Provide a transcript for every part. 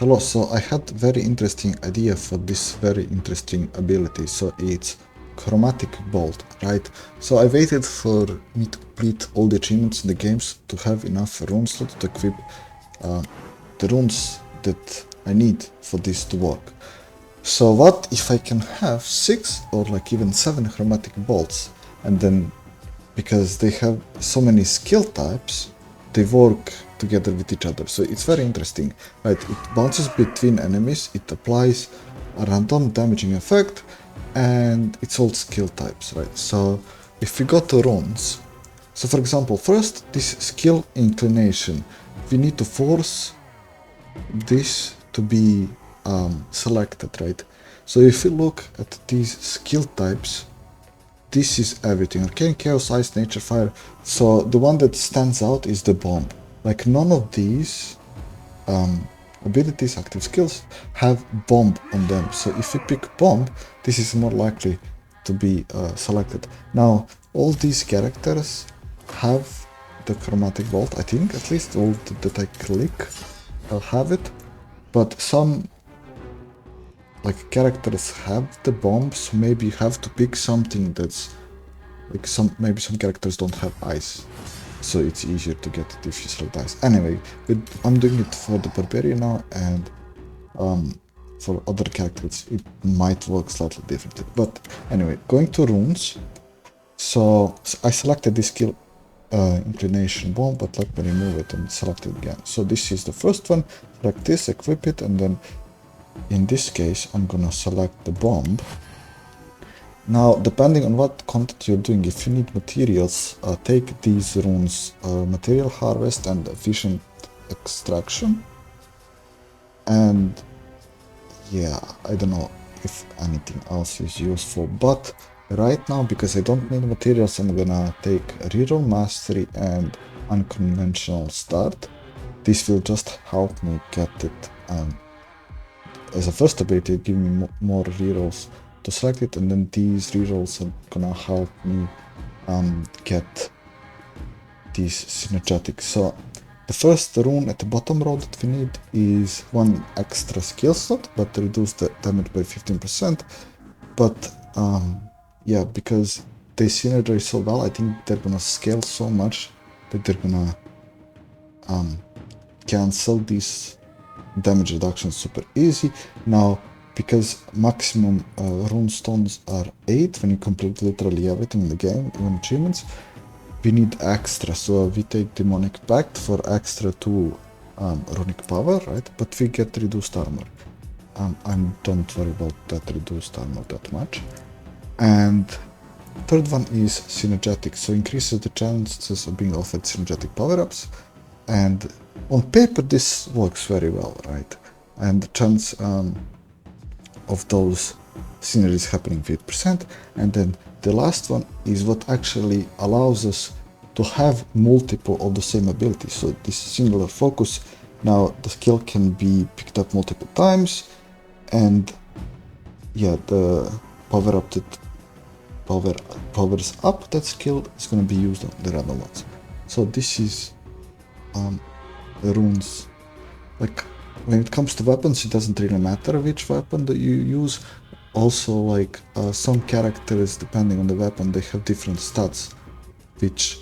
hello, so I had very interesting idea for this very interesting ability, so it's Chromatic Bolt, right? So I waited for me to complete all the achievements in the games to have enough rune slots to equip the runes that I need for this to work. So what if I can have 6 or like even 7 Chromatic Bolts, and then because they have so many skill types, they work together with each other. So it's very interesting, right? It bounces between enemies, it applies a random damaging effect, and it's all skill types, right? So if we go to runes, so for example, first this skill inclination, we need to force this to be selected, right? So if you look at these skill types, this is everything: arcane, chaos, ice, nature, fire. So the one that stands out is the bomb. Like none of these abilities, active skills, have bomb on them. So if you pick bomb, this is more likely to be selected. Now all these characters have the chromatic bolt, I think, at least all that I click have it, but some like characters have the bombs, so maybe you have to pick something that's like maybe some characters don't have ice, so it's easier to get it if you select ice. Anyway, I'm doing it for the barbarian now, and for other characters it might work slightly differently. But anyway, going to runes, so I selected this skill inclination bomb, but let me remove it and select it again. So this is the first one, like this, equip it, and then in this case I'm gonna select the bomb. Now, depending on what content you're doing, if you need materials, take these runes, material harvest and efficient extraction. And yeah, I don't know if anything else is useful, but right now, because I don't need materials, I'm gonna take reroll mastery and unconventional start. This will just help me get it as a first ability, give me more rerolls to select it, and then these rerolls are gonna help me get these synergetic. So the first rune at the bottom row that we need is one extra skill slot, but reduce the damage by 15%. But yeah, because they synergize so well, I think they're gonna scale so much that they're gonna cancel these damage reduction super easy. Now, because maximum rune stones are 8 when you complete literally everything in the game, even achievements, we need extra. So we take Demonic Pact for extra 2 runic power, right? But we get reduced armor. I don't worry about that reduced armor that much. And third one is synergetic, so increases the chances of being offered synergetic power-ups. And on paper this works very well, right? And the chance of those synergies happening 50%. And then the last one is what actually allows us to have multiple of the same ability. So this singular focus, now the skill can be picked up multiple times, and yeah, the power up that powers up that skill is going to be used on the other ones. So this is runes. Like when it comes to weapons, it doesn't really matter which weapon that you use. Also, like some characters, depending on the weapon, they have different stats, which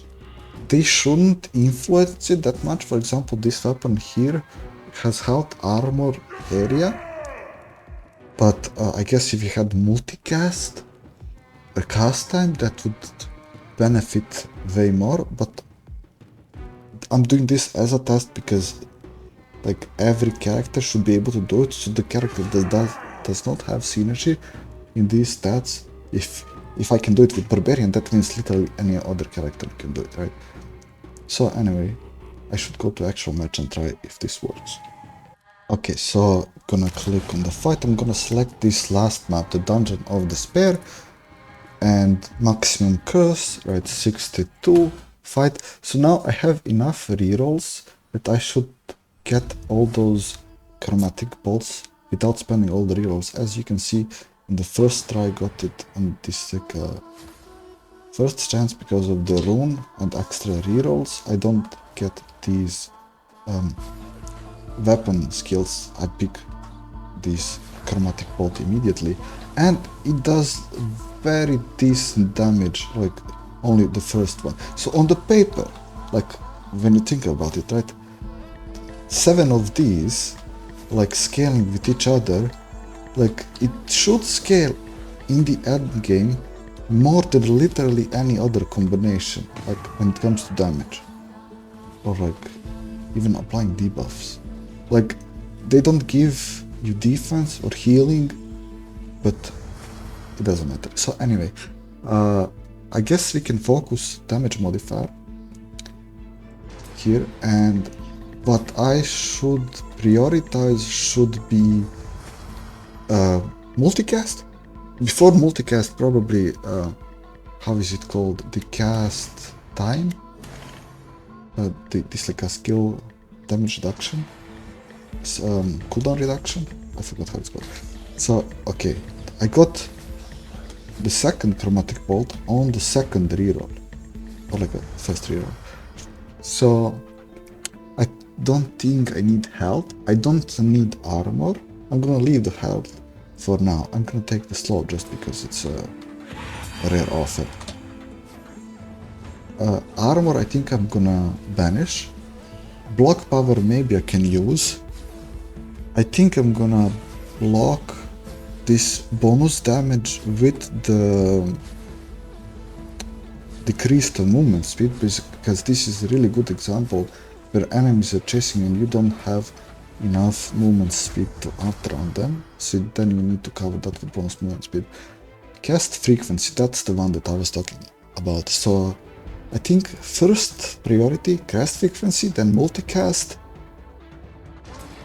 they shouldn't influence it that much. For example, this weapon here has health, armor, area, but I guess if you had multicast, a cast time, that would benefit way more. But I'm doing this as a test because like every character should be able to do it, so the character that does not have synergy in these stats, if I can do it with Barbarian, that means literally any other character can do it, right? So anyway, I should go to actual match and try if this works. Okay, so gonna click on the fight. I'm gonna select this last map, the Dungeon of Despair, and maximum curse, right? 62 fight. So now I have enough rerolls that I should get all those chromatic bolts without spending all the rerolls. As you can see, in the first try I got it on this like first chance because of the rune and extra rerolls. I don't get these weapon skills, I pick this Chromatic Bolt immediately, and it does very decent damage, like only the first one. So on the paper, like when you think about it, right, 7 of these, like scaling with each other, like it should scale in the end game more than literally any other combination, like when it comes to damage, or like even applying debuffs. Like they don't give you defense or healing, but it doesn't matter. So anyway, I guess we can focus damage modifier here, and what I should prioritize should be multicast. Before multicast, probably how is it called? The cast time. This like a skill damage reduction, cooldown reduction. I forgot how it's called. So okay, I got the second Chromatic Bolt on the second reroll, or like a first reroll. So I don't think I need health. I don't need armor. I'm gonna leave the health for now. I'm gonna take the slow just because it's a rare offer. Armor, I think I'm gonna banish. Block power, maybe I can use. I think I'm gonna block this bonus damage with the decreased movement speed, because this is a really good example where enemies are chasing and you don't have enough movement speed to outrun them, so then you need to cover that with bonus movement speed. Cast frequency, that's the one that I was talking about. So I think first priority cast frequency, then multicast,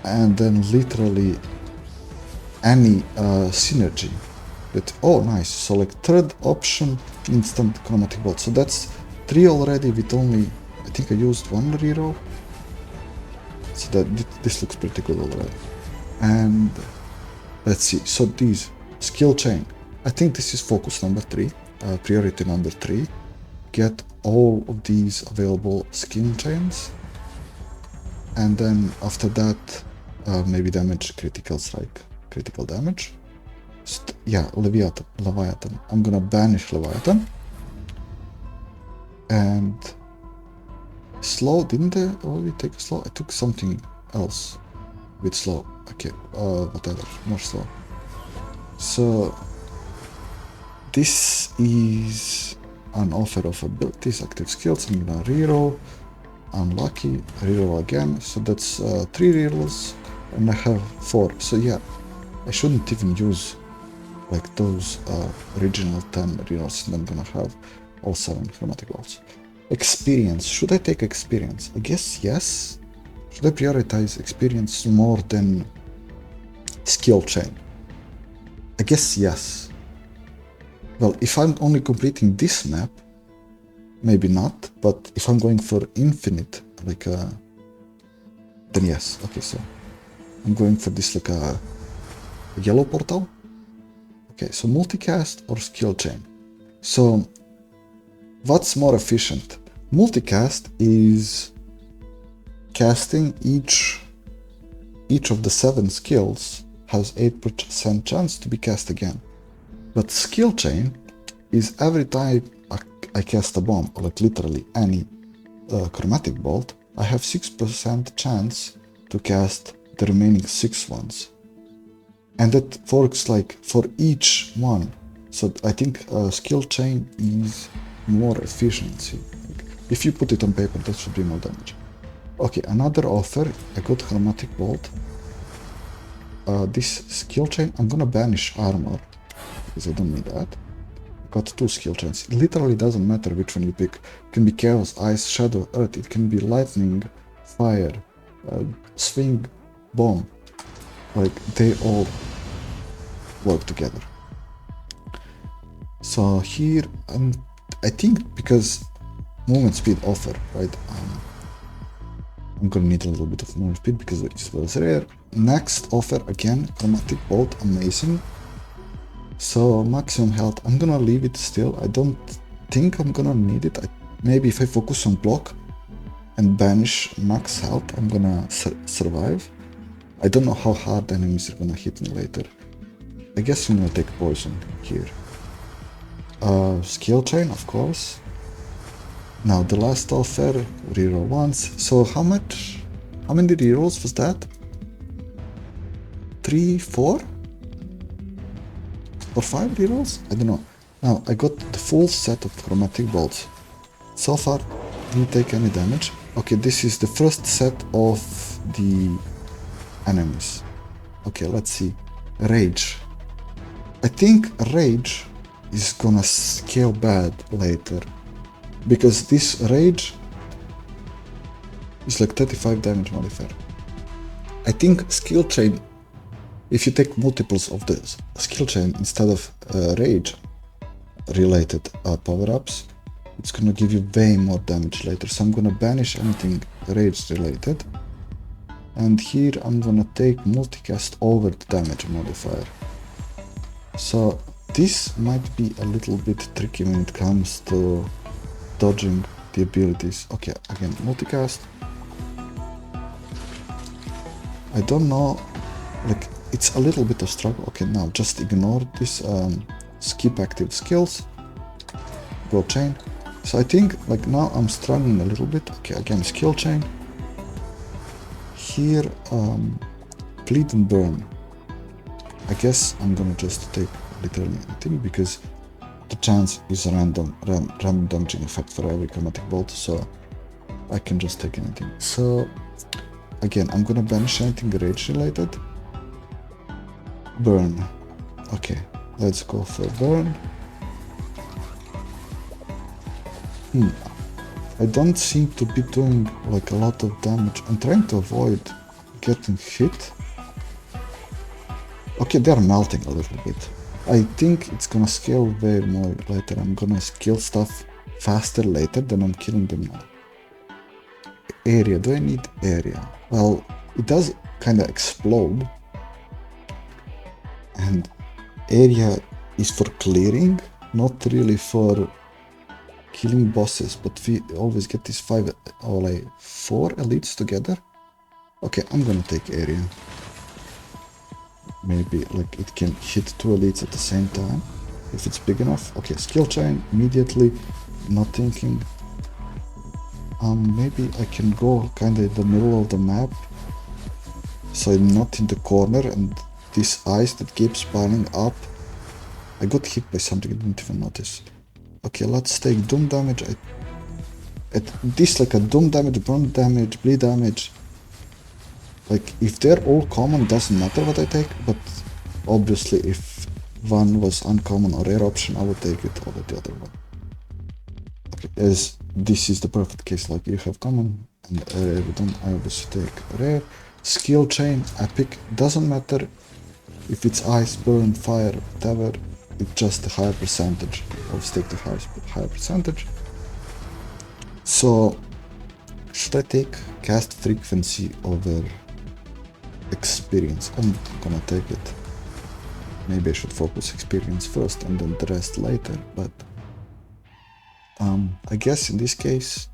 and then literally any synergy. That, oh nice, so like third option, instant Chromatic Bolt. So that's 3 already with only, I think I used 1 reroll. So that this looks pretty good already. And let's see, so these skill chain, I think this is focus number 3, priority number 3. Get all of these available skill chains, and then after that maybe damage criticals, like critical damage. Yeah, Leviathan. I'm gonna banish Leviathan. And slow, didn't I already take a slow? I took something else with slow. Okay, whatever, more slow. So this is an offer of abilities, active skills. I'm gonna reroll. Unlucky, reroll again. So that's 3 rerolls, and I have 4. So yeah, I shouldn't even use like those original 10 rerolls, and I'm gonna have all 7 Chromatic Bolts. Experience, should I take experience? I guess yes. Should I prioritize experience more than skill chain? I guess yes. Well, if I'm only completing this map, maybe not, but if I'm going for infinite, like then yes. Okay, so I'm going for this like a yellow portal. Okay, so multicast or skill chain. So what's more efficient? Multicast is casting each of the 7 skills has 8% chance to be cast again. But skill chain is every time I cast a bomb, or like literally any Chromatic Bolt, I have 6% chance to cast the remaining 6 ones. And that works like for each one. So I think skill chain is more efficiency. Like, if you put it on paper, that should be more damage. Okay, another offer. I got Chromatic Bolt. This skill chain, I'm gonna banish armor because I don't need that. I got 2 skill chains. It literally doesn't matter which one you pick. It can be chaos, ice, shadow, earth. It can be lightning, fire, swing, bomb. Like they all work together. So here, I think because movement speed offer, right? I'm gonna need a little bit of movement speed because it was rare. Next offer again, Chromatic Bolt, amazing. So maximum health, I'm gonna leave it still. I don't think I'm gonna need it. Maybe if I focus on block and banish max health, I'm gonna survive. I don't know how hard enemies are gonna hit me later. I guess I'm gonna take poison here. Skill chain, of course. Now the last offer, reroll once. So how much? How many rerolls was that? 3, 4? Or 5 rerolls? I don't know. Now I got the full set of chromatic bolts. So far, didn't take any damage. Okay, this is the first set of the enemies. Okay, let's see. Rage. I think Rage is gonna scale bad later. Because this Rage is like 35 damage modifier. I think Skill Chain, if you take multiples of the Skill Chain instead of Rage related power-ups, it's gonna give you way more damage later. So I'm gonna banish anything Rage related. And here I'm gonna take multicast over the damage modifier. So this might be a little bit tricky when it comes to dodging the abilities. Okay, again, multicast. I don't know, like, it's a little bit of struggle. Okay, now just ignore this, skip active skills, go chain. So I think, like, now I'm struggling a little bit. Okay, again, skill chain. Here, bleed and burn. I guess I'm gonna just take literally anything because the chance is a random damaging effect for every chromatic bolt, so I can just take anything. So again, I'm gonna banish anything rage related. Burn. Okay, let's go for burn. I don't seem to be doing like a lot of damage. I'm trying to avoid getting hit. Okay, they're melting a little bit. I think it's gonna scale way more later. I'm gonna kill stuff faster later than I'm killing them now. Area, do I need area? Well, it does kinda explode. And area is for clearing, not really for killing bosses, but we always get these 5 or like 4 elites together. Okay, I'm gonna take area. Maybe like it can hit 2 elites at the same time if it's big enough. Okay, skill chain immediately, not thinking. Maybe I can go kind of in the middle of the map, so I'm not in the corner, and this ice that keeps piling up. I got hit by something I didn't even notice. Okay, let's take doom damage. This like a doom damage, burn damage, bleed damage. Like, if they're all common, doesn't matter what I take, but obviously if one was uncommon or rare option, I would take it over the other one. Okay, as this is the perfect case, like you have common and I obviously take rare. Skill chain, epic, doesn't matter if it's ice, burn, fire, whatever, it's just a higher percentage. Always take the higher percentage. So, should I take cast frequency over experience? I'm gonna take it. Maybe I should focus experience first and then the rest later, but I guess in this case,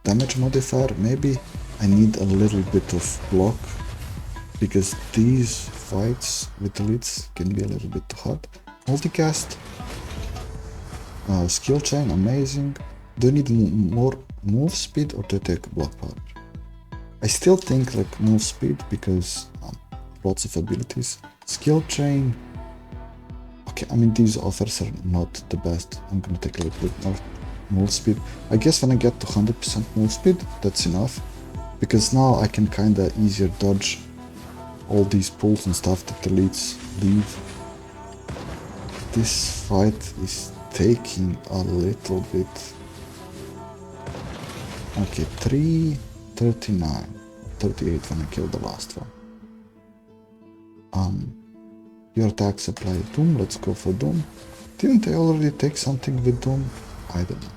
damage modifier, maybe I need a little bit of block, because these fights with elites can be a little bit too hard. Multicast, skill chain, amazing. Do I need more move speed or do I take block power? I still think like move speed because lots of abilities. Skill chain. Okay, I mean these offers are not the best. I'm gonna take a little bit more move speed. I guess when I get to 100% move speed, that's enough. Because now I can kinda easier dodge all these pulls and stuff that the elites leave. This fight is taking a little bit. Okay, 339, 38 when I killed the last one. Your attacks apply Doom, let's go for Doom. Didn't I already take something with Doom? I don't know.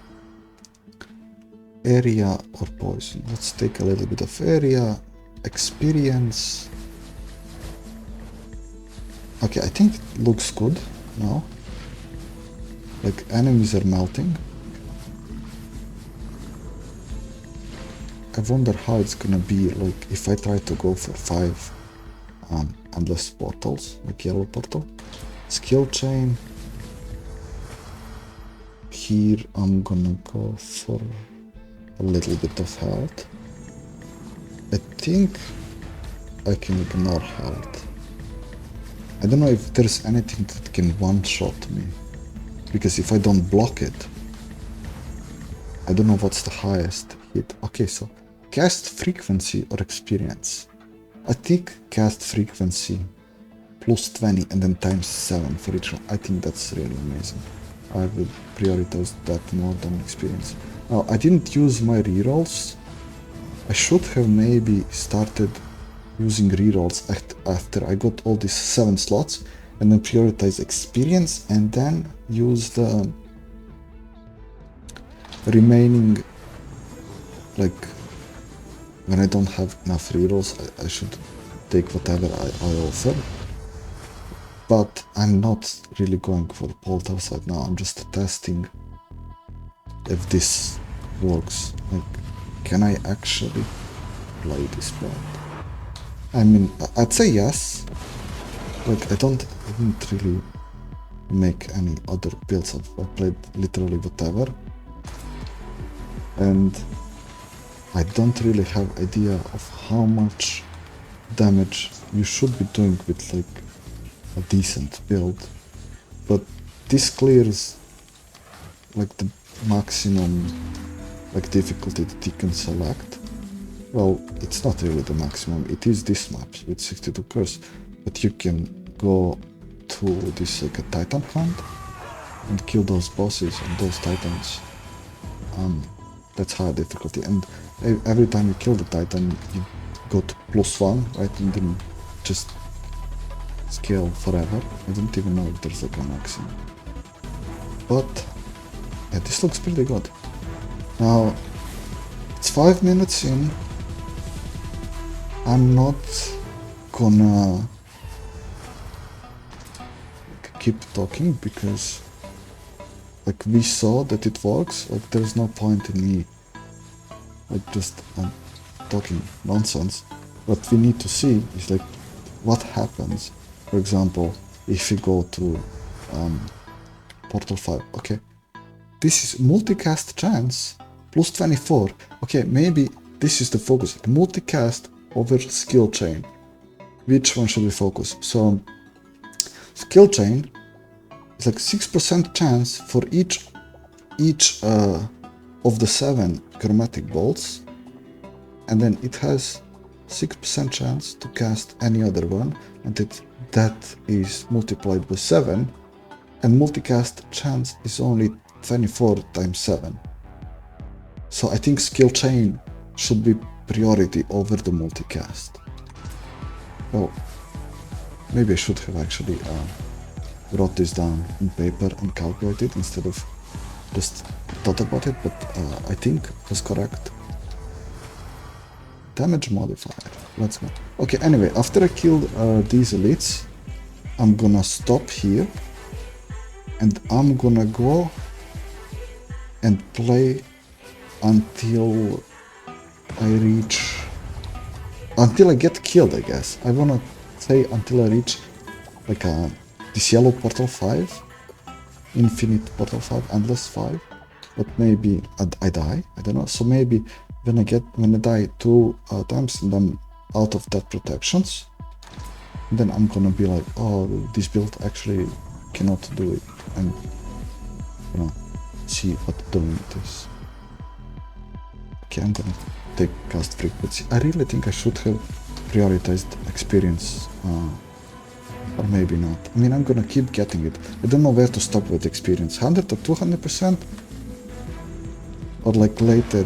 Area or poison? Let's take a little bit of area. Experience. Okay, I think it looks good now. Like enemies are melting. I wonder how it's gonna be like if I try to go for 5 endless portals, like yellow portal. Skill chain. Here I'm gonna go for a little bit of health. I think I can ignore health. I don't know if there's anything that can one-shot me, because if I don't block it, I don't know what's the highest hit. Okay, so cast frequency or experience. I think cast frequency plus 20 and then times 7 for each one. I think that's really amazing. I would prioritize that more than experience. Now, I didn't use my rerolls. I should have maybe started using rerolls after I got all these 7 slots, and then prioritize experience and then use the remaining, like when I don't have enough rerolls, I should take whatever I offer. But I'm not really going for portals right now. I'm just testing if this works. Like, can I actually play this build? I mean, I'd say yes. Like, I didn't really make any other builds. I played literally whatever. And I don't really have idea of how much damage you should be doing with like a decent build. But this clears like the maximum like difficulty that you can select. Well, it's not really the maximum, it is this map with 62 curse, but you can go to this like a titan hunt and kill those bosses and those titans. That's high difficulty, and every time you kill the titan you go to +1, right, and then just scale forever. I don't even know if there's like a maximum. But yeah, this looks pretty good. Now, it's 5 minutes in. I'm not gonna keep talking because like we saw that it works. Like there's no point in me like just talking nonsense. What we need to see is like what happens. For example, if we go to Portal 5, okay, this is multicast chance plus 24. Okay, maybe this is the focus, like multicast over skill chain. Which one should we focus? So skill chain is like 6% chance for each of the 7 chromatic bolts, and then it has 6% chance to cast any other one, and that is multiplied by 7, and multicast chance is only 24 times 7. So I think skill chain should be priority over the multicast. Well, maybe I should have actually wrote this down on paper and calculated instead of just thought about it, but I think it was correct. Damage modifier, let's go. Okay, anyway, after I killed these elites, I'm gonna stop here and I'm gonna go and play until I get killed, I guess. I wanna say until I reach like this yellow portal 5, infinite portal 5, endless 5, but maybe I die, I don't know. So maybe when I die 2 times and I'm out of that protections, then I'm gonna be like, oh, this build actually cannot do it, and you know, see what doing it is. Okay, I'm gonna take cast frequency. I really think I should have prioritized experience, or maybe not. I mean, I'm gonna keep getting it. I don't know where to stop with experience. 100 or 200%? Or like later,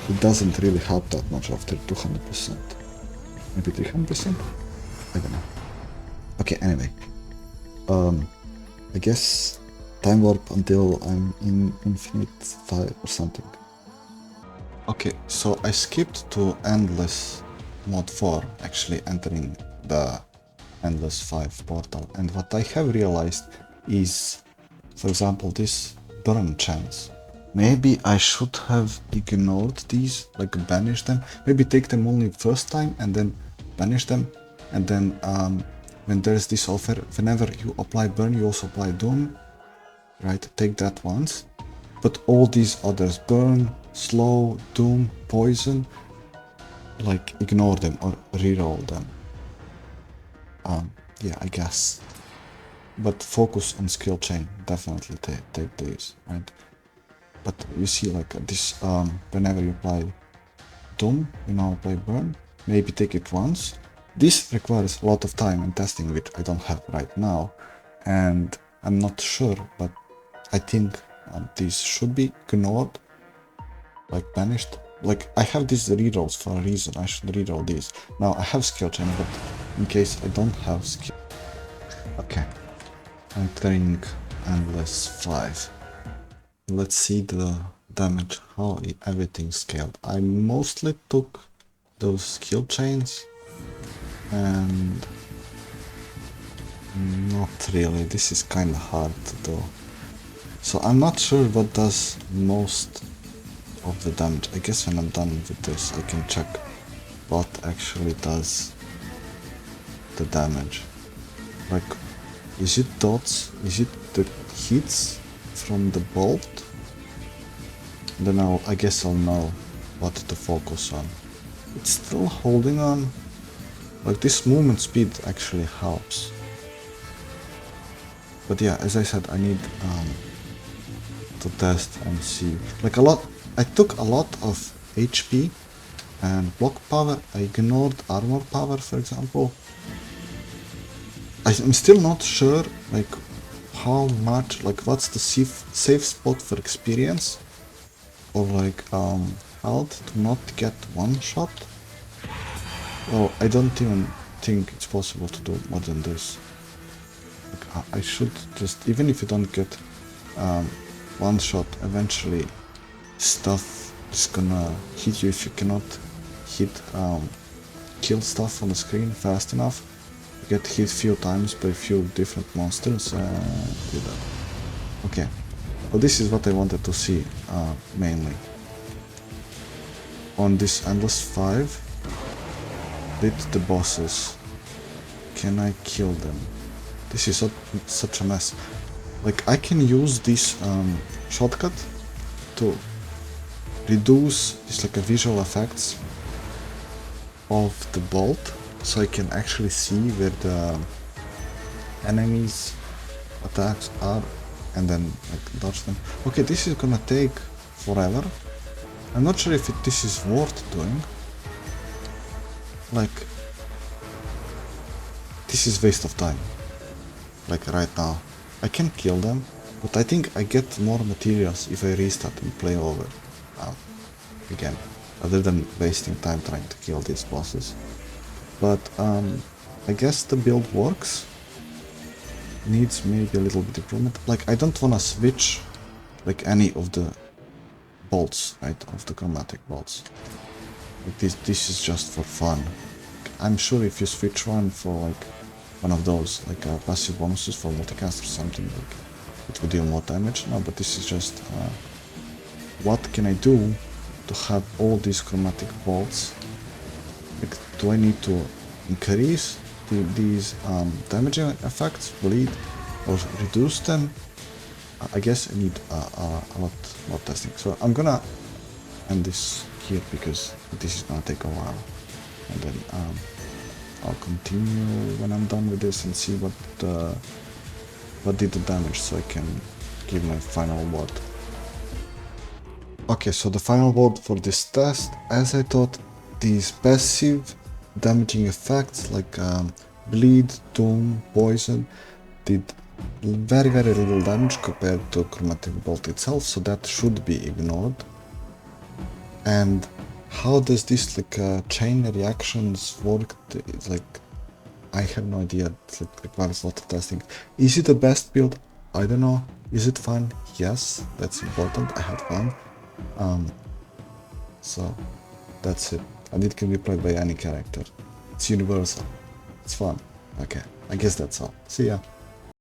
it doesn't really help that much after 200%. Maybe 300%? I don't know. Okay, anyway. I guess time warp until I'm in infinite 5 or something. Okay, so I skipped to endless mode 4, actually entering the endless 5 portal, and what I have realized is, for example, this burn chance. Maybe I should have ignored these, like banish them, maybe take them only first time and then banish them, and then when there's this offer, whenever you apply burn, you also apply doom, right? Take that once, but all these others, burn, slow, doom, poison, like ignore them or reroll them. Yeah, I guess. But focus on skill chain, definitely take these, right? But you see, like this, whenever you apply doom, you now apply burn, maybe take it once. This requires a lot of time and testing, which I don't have right now, and I'm not sure, but I think these should be ignored, like banished. Like I have these rerolls for a reason. I should reroll these. Now I have skill chain, but in case I don't have skill. Okay, I'm playing Endless 5. Let's see the damage, how everything scaled. I mostly took those skill chains, and not really. This is kind of hard to do. So I'm not sure what does most of the damage. I guess when I'm done with this, I can check what actually does the damage. Like, is it dots? Is it the hits from the bolt? Then I guess I'll know what to focus on. It's still holding on. Like, this movement speed actually helps. But yeah, as I said, I need to test and see. Like I took a lot of HP and block power. I ignored armor power, for example. I'm still not sure, like, how much, like, what's the safe spot for experience, or like health to not get one shot. Oh, I don't even think it's possible to do more than this. Like, I should just, even if you don't get one shot, eventually stuff is gonna hit you if you cannot hit kill stuff on the screen fast enough. You get hit few times by a few different monsters and do that. Okay, well, this is what I wanted to see mainly. On this Endless 5, with the bosses, can I kill them? This is such a mess. Like, I can use this shortcut to reduce this, like, a visual effects of the bolt, so I can actually see where the enemies attacks are, and then like dodge them. Okay, this is gonna take forever. I'm not sure if this is worth doing. Like, this is waste of time. Like right now, I can kill them, but I think I get more materials if I restart and play over again, rather than wasting time trying to kill these bosses. But I guess the build works. Needs maybe a little bit improvement. Like, I don't wanna switch like any of the bolts, right, of the chromatic bolts. Like, this is just for fun. I'm sure if you switch one for like one of those, like passive bonuses for multicast or something, like it would deal more damage. No, but this is just what can I do to have all these chromatic bolts? Like, do I need to increase these damaging effects, bleed, or reduce them? I guess I need a lot more testing. So I'm gonna end this here because this is gonna take a while, and then I'll continue when I'm done with this and see what did the damage, so I can give my final word. Okay, so the final word for this test, as I thought, these passive damaging effects like bleed, doom, poison did very little damage compared to chromatic bolt itself, so that should be ignored. And how does this like chain reactions work? It's like, I have no idea. It requires a lot of testing. Is it the best build? I don't know. Is it fun? Yes, that's important. I had fun. So that's it. And it can be played by any character. It's universal. It's fun. Okay, I guess that's all. See ya.